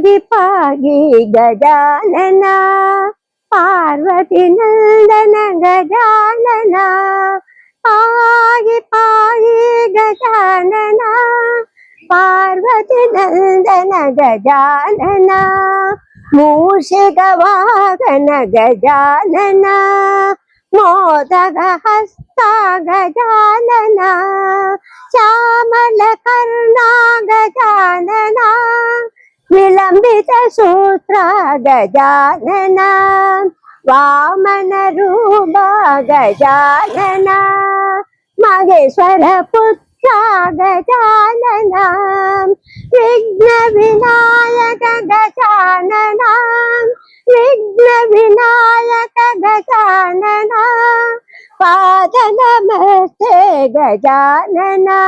पाहि पाहि गजानना पार्वती नंदन गजानना पाहि पाहि गजानना पार्वती नंदन गजानना मूषिकवाहन गजानना मोदकहस्ता गजानना श्यामलकर्णा गजानना विलम्बितसूत्रा गजानना वामनरूपा गजानना महेश्वरपुत्रा गजानना विघ्नविनायक गजानना विघ्नविनायक गजानना पाद नमस्ते गजानना।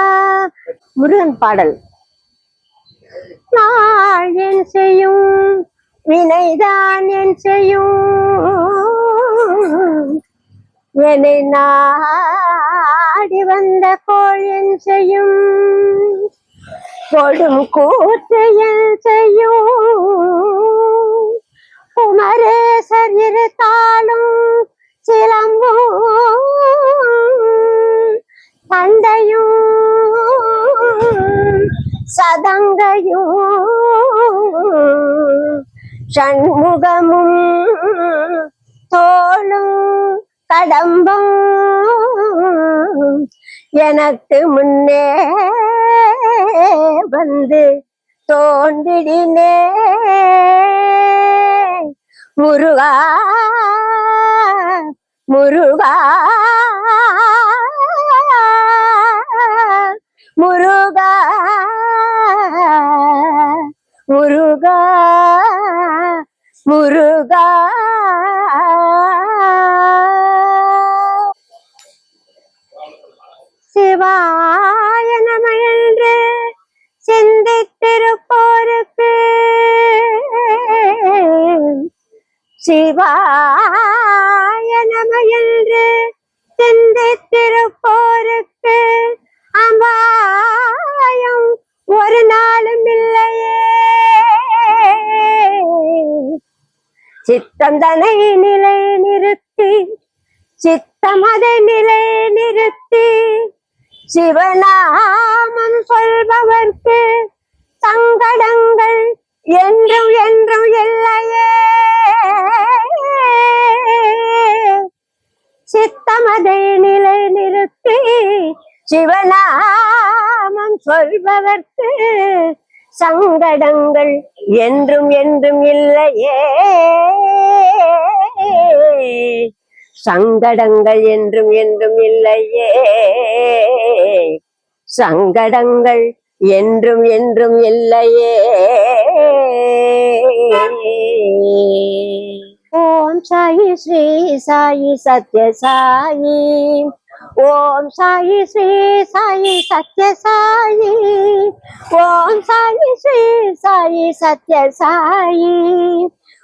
முருகன் பாடல். நாள் என் செய்யும் வினைதான் என் செய்யும் என்னை நாடி வந்த கோள் என் செய்யும் கொடும் கூத்து என் செய்யும் குமரேசர் இருத்தாலும் சிலம்பும் தந்தையும் சதங்கையும் ஷண்முகமும் தோளும் கடம்பும் எனக்கு முன்னே வந்து தோன்றிடினே முருகா முருகா முருகா முருகா முருகா. சிவாய நம என்று சிந்தித்திருப்போருக்கு சிவாய நம என்று சிந்தித்திருப்போருக்கு அம்பாயம் ஒரு நாளும் இல்லையே. சித்தம் தனை நிலை நிறுத்தி சித்தமதை நிலை நிறுத்தி சிவநாமம் சொல்பவர்க்கு சங்கடங்கள் என்றும் என்றும் இல்லையே. சித்தமதை நிலை நிறுத்தி சிவநாமம் சொல்பவர்க்கு சங்கடங்கள் என்றும் என்றும் இல்லையே. சங்கடங்கள் என்றும் என்றும் இல்லையே. சங்கடங்கள் என்றும் என்றும் இல்லையே. ஓம் சாயி ஸ்ரீ சாயி சத்ய சாயி ஓம் சாயி ஸ்ரீ சாயி சத்ய சாயி ஓம் சாயி ஸ்ரீ சாயி சத்ய சாயி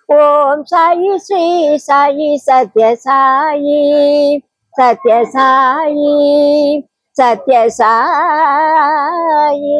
ஓம் சாயி ஸ்ரீ சாயி சத்ய சாயி சத்ய சாயி சத்ய சாயி.